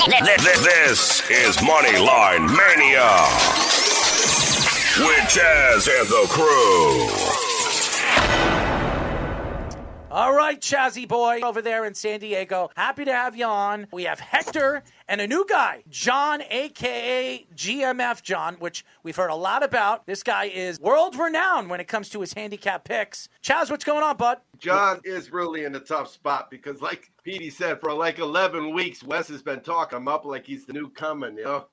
This is Moneyline Mania with Chaz and the crew. All right, Chazzy boy over there in San Diego. Happy to have you on. We have Hector and a new guy, John, a.k.a. GMF John, which we've heard a lot about. This guy is world-renowned when it comes to his handicap picks. Chaz, what's going on, bud? John is really in a tough spot because, like Petey said, for like 11 weeks, Wes has been talking him up like he's the new coming, you know?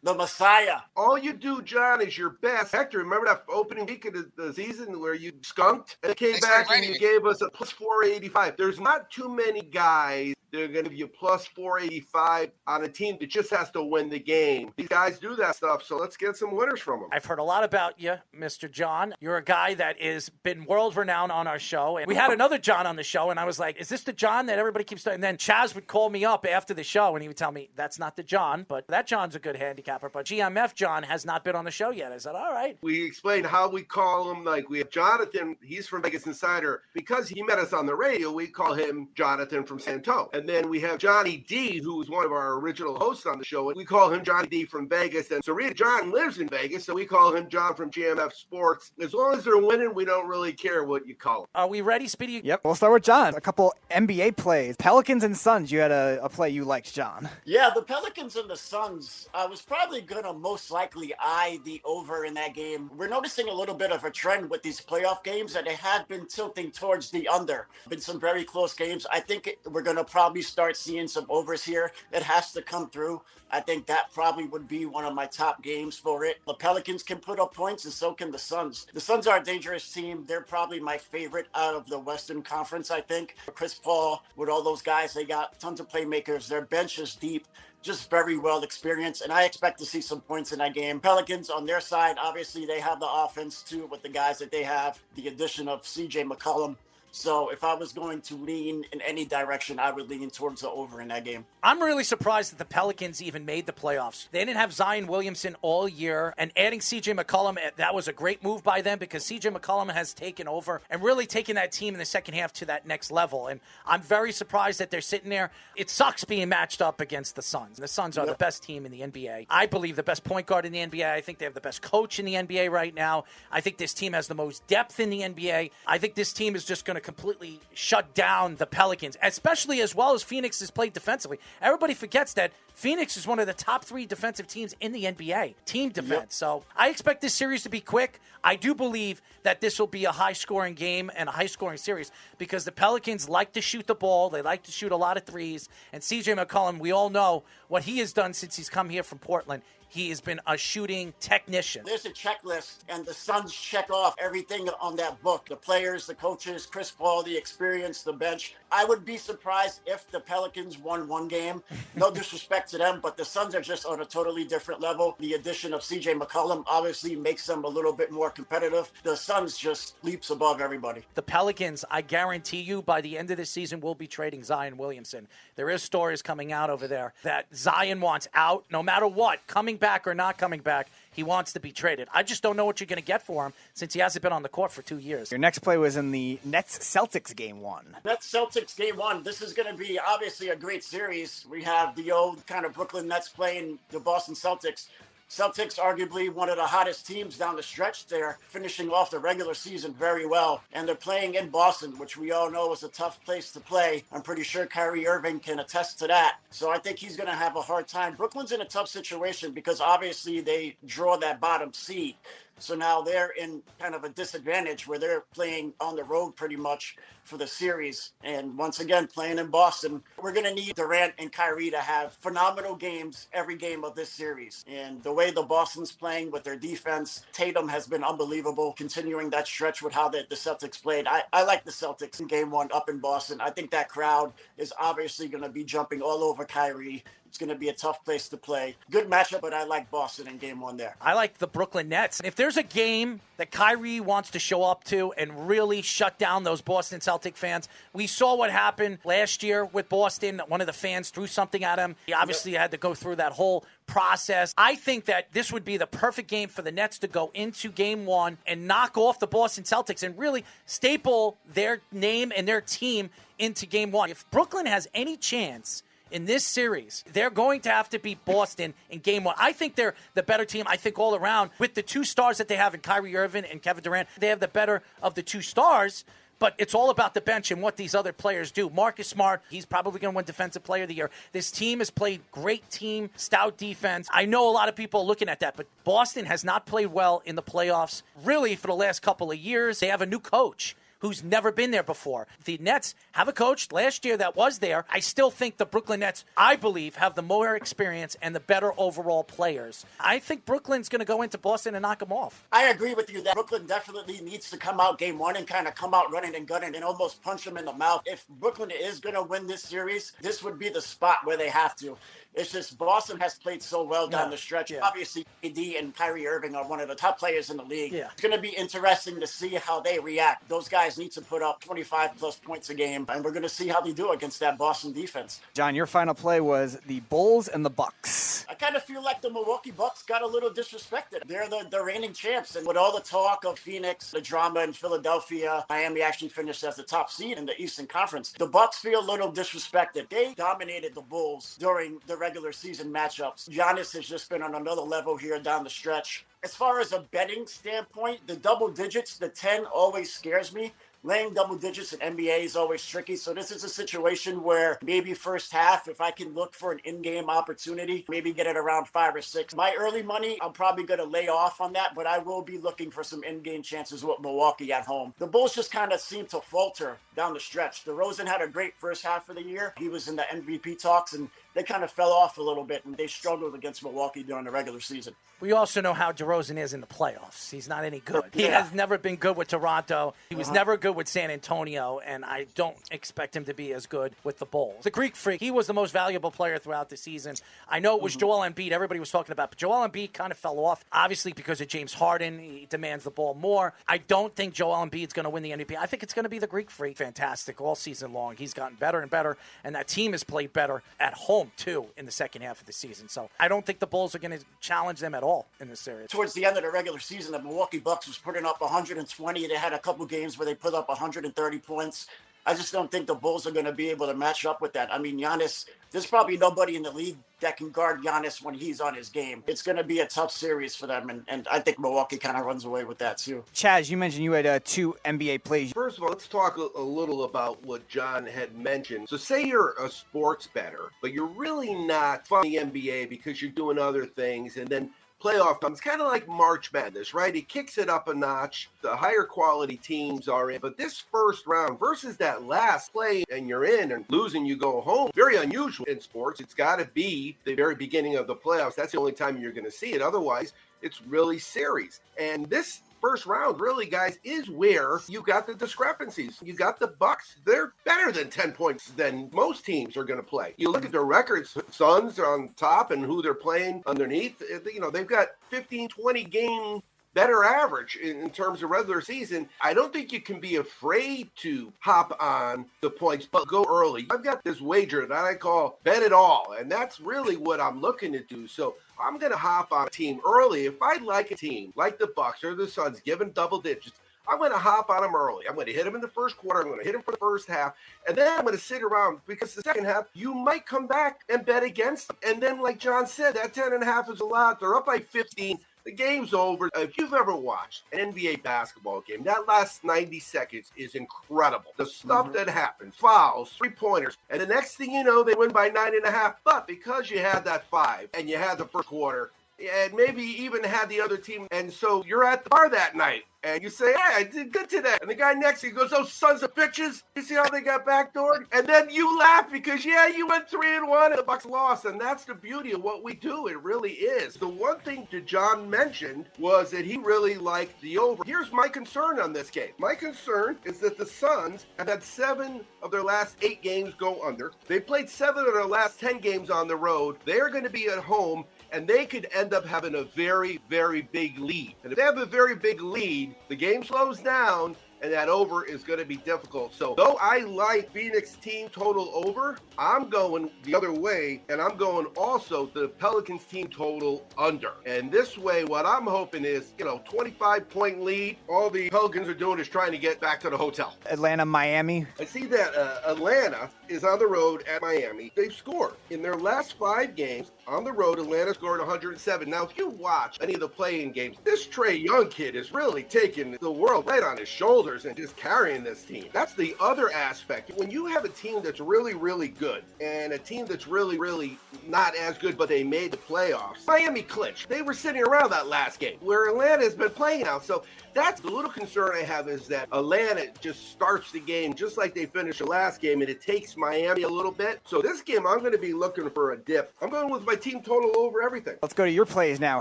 The Messiah. All you do, John, is your best. Hector, remember that opening week of the season where you skunked and came back and you gave us a plus 485? There's not too many guys that are going to give you plus 485 on a team that just has to win the game. These guys do that stuff, so let's get some winners from them. I've heard a lot about you, Mr. John. You're a guy that has been world-renowned on our show. And we had another John on the show, and I was like, is this the John that everybody keeps saying? And then Chaz would call me up after the show, and he would tell me, that's not the John, but that John's a good handicapper. But GMF John has not been on the show yet. I said, all right. We explained how we call him. Like, we have Jonathan. He's from Vegas Insider. Because he met us on the radio, we call him Jonathan from Santo. And then we have Johnny D, who was one of our original hosts on the show. And we call him Johnny D from Vegas. And Sarita John lives in Vegas, so we call him John from GMF Sports. As long as they're winning, we don't really care what you call them. Are we ready, Speedy? Yep, we'll start with John. A couple NBA plays. Pelicans and Suns, you had a play you liked, John. Yeah, the Pelicans and the Suns, I was probably going to most likely eye the over in that game. We're noticing a little bit of a trend with these playoff games, and they have been tilting towards the under. Been some very close games. I think we're going to probably start seeing some overs here. It has to come through. I think that probably would be one of my top games for it. The Pelicans can put up points, and so can the Suns. The Suns are a dangerous team. They're probably my favorite out of the Western Conference, I think. Chris Paul, with all those guys, they got tons of playmakers. Their bench is deep, just very well experienced, and I expect to see some points in that game. Pelicans, on their side, obviously they have the offense, too, with the guys that they have. The addition of C.J. McCollum. So if I was going to lean in any direction, I would lean towards the over in that game. I'm really surprised that the Pelicans even made the playoffs. They didn't have Zion Williamson all year, and adding C.J. McCollum, that was a great move by them because C.J. McCollum has taken over and really taken that team in the second half to that next level. And I'm very surprised that they're sitting there. It sucks being matched up against the Suns. The Suns are the best team in the NBA. I believe the best point guard in the NBA. I think they have the best coach in the NBA right now. I think this team has the most depth in the NBA. I think this team is just going to completely shut down the Pelicans, especially as well as Phoenix has played defensively. Everybody forgets that Phoenix is one of the top 3 defensive teams in the NBA, team defense. So I expect this series to be quick. I do believe that this will be a high-scoring game and a high-scoring series because the Pelicans like to shoot the ball. They like to shoot a lot of threes. And C.J. McCollum, we all know what he has done since he's come here from Portland. He has been a shooting technician. There's a checklist, and the Suns check off everything on that book. The players, the coaches, Chris Paul, the experience, the bench. I would be surprised if the Pelicans won one game. No disrespect to them, but the Suns are just on a totally different level. The addition of C.J. McCollum obviously makes them a little bit more competitive. The Suns just leaps above everybody. The Pelicans, I guarantee you, by the end of the season, will be trading Zion Williamson. There is stories coming out over there that Zion wants out no matter what, coming back or not coming back. He wants to be traded. I just don't know what you're going to get for him since he hasn't been on the court for 2 years. Your next play was in the Nets-Celtics game 1. Nets-Celtics game 1. This is going to be obviously a great series. We have the old kind of Brooklyn Nets playing the Boston Celtics. Celtics, arguably one of the hottest teams down the stretch there, finishing off the regular season very well. And they're playing in Boston, which we all know is a tough place to play. I'm pretty sure Kyrie Irving can attest to that. So I think he's going to have a hard time. Brooklyn's in a tough situation because obviously they draw that bottom seed. So now they're in kind of a disadvantage where they're playing on the road pretty much for the series. And once again, playing in Boston, we're going to need Durant and Kyrie to have phenomenal games every game of this series. And the way the Boston's playing with their defense, Tatum has been unbelievable, continuing that stretch with how the Celtics played. I like the Celtics in game 1 up in Boston. I think that crowd is obviously going to be jumping all over Kyrie. It's going to be a tough place to play. Good matchup, but I like Boston in game 1 there. I like the Brooklyn Nets. If there's a game that Kyrie wants to show up to and really shut down those Boston Celtic fans, we saw what happened last year with Boston. One of the fans threw something at him. He obviously had to go through that whole process. I think that this would be the perfect game for the Nets to go into game 1 and knock off the Boston Celtics and really staple their name and their team into game 1. If Brooklyn has any chance In this series, they're going to have to beat Boston in game one. I think they're the better team, I think, all around. With the two stars that they have in Kyrie Irving and Kevin Durant, they have the better of the two stars. But it's all about the bench and what these other players do. Marcus Smart, he's probably going to win Defensive Player of the Year. This team has played great team, stout defense. I know a lot of people are looking at that, but Boston has not played well in the playoffs really for the last couple of years. They have a new coach who's never been there before. The Nets have a coach last year that was there. I still think the Brooklyn Nets, I believe, have the more experience and the better overall players. I think Brooklyn's going to go into Boston and knock them off. I agree with you that Brooklyn definitely needs to come out game one and kind of come out running and gunning and almost punch them in the mouth. If Brooklyn is going to win this series, this would be the spot where they have to. It's just Boston has played so well down the stretch. Yeah. Obviously, AD and Kyrie Irving are one of the top players in the league. Yeah. It's going to be interesting to see how they react. Those guys need to put up 25-plus points a game, and we're going to see how they do against that Boston defense. John, your final play was the Bulls and the Bucks. I kind of feel like the Milwaukee Bucks got a little disrespected. They're the reigning champs, and with all the talk of Phoenix, the drama in Philadelphia, Miami actually finished as the top seed in the Eastern Conference. The Bucks feel a little disrespected. They dominated the Bulls during the regular season matchups. Giannis has just been on another level here down the stretch. As far as a betting standpoint, the double digits, the 10 always scares me. Laying double digits in NBA is always tricky. So this is a situation where maybe first half, if I can look for an in-game opportunity, maybe get it around 5 or 6. My early money, I'm probably going to lay off on that, but I will be looking for some in-game chances with Milwaukee at home. The Bulls just kind of seem to falter down the stretch. DeRozan had a great first half of the year. He was in the MVP talks, and they kind of fell off a little bit, and they struggled against Milwaukee during the regular season. We also know how DeRozan is in the playoffs. He's not any good. He has never been good with Toronto. He was never good with San Antonio, and I don't expect him to be as good with the Bulls. The Greek Freak, he was the most valuable player throughout the season. I know it was Joel Embiid everybody was talking about, but Joel Embiid kind of fell off, obviously because of James Harden. He demands the ball more. I don't think Joel Embiid's going to win the MVP. I think it's going to be the Greek Freak. Fantastic all season long. He's gotten better and better, and that team has played better at home, too, in the second half of the season. So I don't think the Bulls are going to challenge them at all in this series. Towards the end of the regular season, the Milwaukee Bucks was putting up 120. They had a couple games where they put up 130 points. I just don't think the Bulls are going to be able to match up with that. I mean, Giannis, there's probably nobody in the league that can guard Giannis when he's on his game. It's going to be a tough series for them, and I think Milwaukee kind of runs away with that, too. Chaz, you mentioned you had 2 NBA plays. First of all, let's talk a little about what John had mentioned. So say you're a sports bettor, but you're really not following the NBA because you're doing other things, and then playoff comes, kind of like March Madness, right? It kicks it up a notch. The higher quality teams are in. But this first round versus that last play and you're in and losing, you go home. Very unusual in sports. It's got to be the very beginning of the playoffs. That's the only time you're going to see it. Otherwise, it's really series. And this first round, really, guys, is where you got the discrepancies. You got the Bucks. They're better than 10 points than most teams are going to play. You look at their records, Suns are on top and who they're playing underneath. You know, they've got 15, 20 game better average in terms of regular season. I don't think you can be afraid to hop on the points, but go early. I've got this wager that I call bet it all, and that's really what I'm looking to do. So I'm going to hop on a team early. If I like a team like the Bucks or the Suns, given double digits, I'm going to hop on them early. I'm going to hit them in the first quarter. I'm going to hit them for the first half. And then I'm going to sit around because the second half, you might come back and bet against them. And then, like John said, that 10.5 is a lot. They're up by 15. The game's over. If you've ever watched an NBA basketball game, that last 90 seconds is incredible. The stuff that happens, fouls, three-pointers, and the next thing you know, they win by 9.5. But because you had that 5 and you had the first quarter, and maybe even had the other team, and so you're at the bar that night, and you say, hey, I did good today. And the guy next to you goes, those sons of bitches. You see how they got backdoored? And then you laugh because, yeah, you went 3-1 and the Bucks lost. And that's the beauty of what we do. It really is. The one thing that John mentioned was that he really liked the over. Here's my concern on this game. My concern is that the Suns have had 7 of their last 8 games go under. They played 7 of their last 10 games on the road. They're going to be at home, and they could end up having a very, very big lead. And if they have a very big lead, the game slows down, and that over is going to be difficult. So though I like Phoenix team total over, I'm going the other way, and I'm going also the Pelicans team total under. And this way, what I'm hoping is, 25-point lead. All the Pelicans are doing is trying to get back to the hotel. Atlanta, Miami. I see that Atlanta is on the road at Miami. They've scored. In their last 5 games on the road, Atlanta scored 107. Now, if you watch any of the play-in games, this Trae Young kid is really taking the world right on his shoulders and just carrying this team. That's the other aspect. When you have a team that's really, really good and a team that's really, really not as good, but they made the playoffs, Miami clinched. They were sitting around that last game where Atlanta has been playing now. So that's the little concern I have, is that Atlanta just starts the game just like they finished the last game, and it takes Miami a little bit. So this game, I'm going to be looking for a dip. I'm going with my team total over everything. Let's go to your plays now,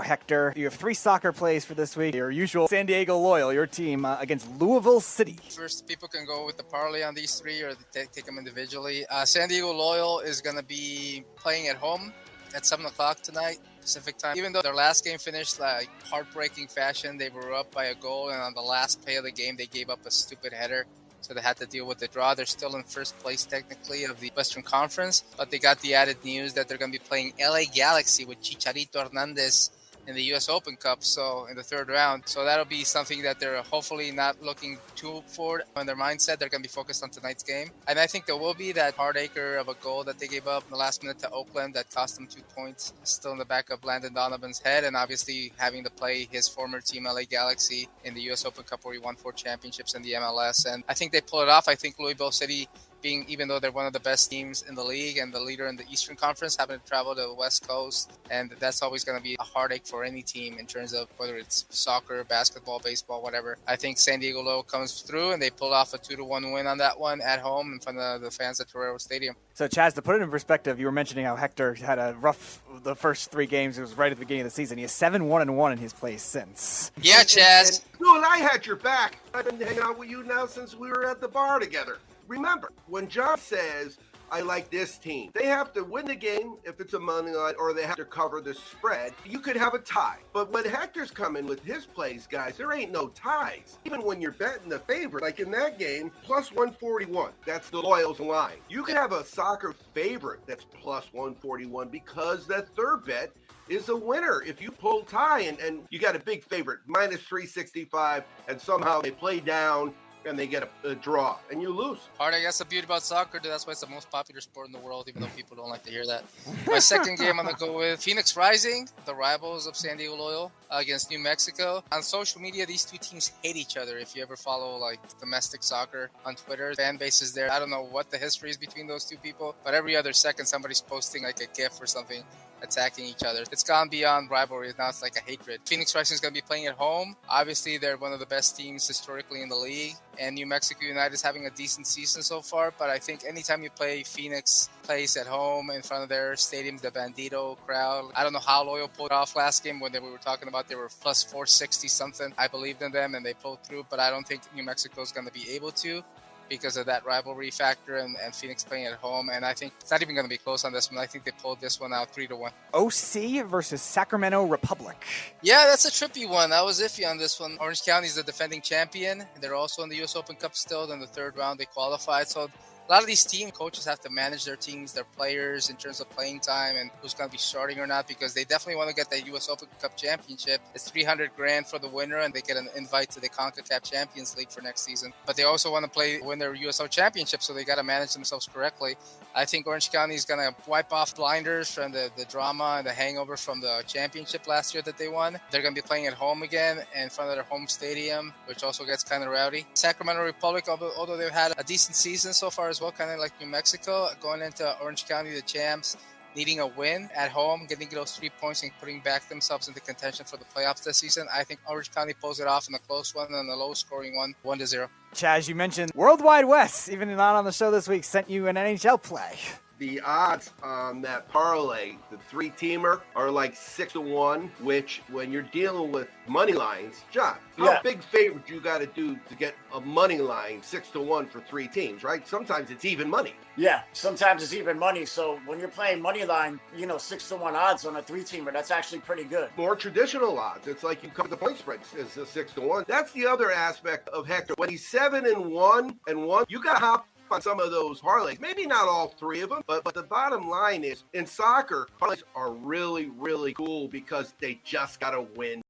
Hector. You have 3 soccer plays for this week. Your usual San Diego Loyal, your team, against Louisville City. First, people can go with the parlay on these 3 or take them individually. San Diego Loyal is going to be playing at home at 7 o'clock tonight, Pacific time. Even though their last game finished like heartbreaking fashion, they were up by a goal, and on the last play of the game, they gave up a stupid header. So they had to deal with the draw. They're still in first place, technically, of the Western Conference. But they got the added news that they're going to be playing LA Galaxy with Chicharito Hernandez in the U.S. Open Cup, so in the 3rd round. So that'll be something that they're hopefully not looking too forward in their mindset. They're going to be focused on tonight's game. And I think there will be that heartacher of a goal that they gave up in the last minute to Oakland that cost them 2 points, still in the back of Landon Donovan's head, and obviously having to play his former team, LA Galaxy, in the U.S. Open Cup where he won 4 championships in the MLS. And I think they pull it off. I think Louisville City, even though they're one of the best teams in the league and the leader in the Eastern Conference, having to travel to the West Coast, and that's always going to be a heartache for any team in terms of whether it's soccer, basketball, baseball, whatever. I think San Diego Loyal comes through and they pull off a 2-1 win on that one at home in front of the fans at Torero Stadium. So, Chaz, to put it in perspective, you were mentioning how Hector had a rough the first 3 games. It was right at the beginning of the season. He has 7-1-1 in his plays since. Yeah, Chaz. And I had your back. I've been hanging out with you now since we were at the bar together. Remember, when John says, I like this team, they have to win the game if it's a money line, or they have to cover the spread. You could have a tie. But when Hector's coming with his plays, guys, there ain't no ties. Even when you're betting the favorite, like in that game, plus 141. That's the Loyals line. You can have a soccer favorite that's plus 141 because that third bet is a winner if you pull tie and you got a big favorite, minus 365, and somehow they play down and they get a draw, and you lose. Hard, I guess the beauty about soccer, that's why it's the most popular sport in the world, even though people don't like to hear that. My second game, I'm going to go with Phoenix Rising, the rivals of San Diego Loyal, against New Mexico. On social media, these 2 teams hate each other. If you ever follow domestic soccer on Twitter, fan bases there. I don't know what the history is between those 2 people, but every other second somebody's posting a GIF or something attacking each other. It's gone beyond rivalry. Now it's like a hatred. Phoenix Rising is going to be playing at home. Obviously, they're one of the best teams historically in the league, and New Mexico United is having a decent season so far, but I think anytime you play Phoenix Place at home in front of their stadium, the Bandito crowd, I don't know how Loyal pulled it off last game when we were talking about they were plus 460 something. I believed in them and they pulled through, but I don't think New Mexico is going to be able to, because of that rivalry factor and Phoenix playing at home. And I think it's not even going to be close on this one. I think they pulled this one out 3-1. OC versus Sacramento Republic. Yeah, that's a trippy one. I was iffy on this one. Orange County is the defending champion. They're also in the U.S. Open Cup still. In the 3rd round, they qualified. So a lot of these team coaches have to manage their teams, their players in terms of playing time and who's going to be starting or not, because they definitely want to get the U.S. Open Cup championship. It's $300,000 for the winner, and they get an invite to the CONCACAF Champions League for next season. But they also want to win their USO championship, so they got to manage themselves correctly. I think Orange County is going to wipe off blinders from the drama and the hangover from the championship last year that they won. They're going to be playing at home again in front of their home stadium, which also gets kind of rowdy. Sacramento Republic, although they've had a decent season so far as well, kind of like New Mexico, going into Orange County, the champs, needing a win at home, getting those 3 points and putting back themselves into contention for the playoffs this season. I think Orange County pulls it off in a close one and a low-scoring one, 1-0. Chaz, you mentioned Worldwide West, even not on the show this week, sent you an NHL play. the odds on that parlay, the 3-teamer, are like 6-1, which when you're dealing with money lines, John, how big favorite you got to do to get a money line 6-1 for 3 teams, right? Sometimes it's even money. Yeah, sometimes it's even money. So when you're playing money line, 6-1 odds on a 3-teamer, that's actually pretty good. More traditional odds. It's like you cover the point spread is a 6-1. That's the other aspect of Hector. When he's 7-1, you got to hop on some of those parlays. Maybe not all 3 of them, but the bottom line is in soccer, parlays are really, really cool because they just got to win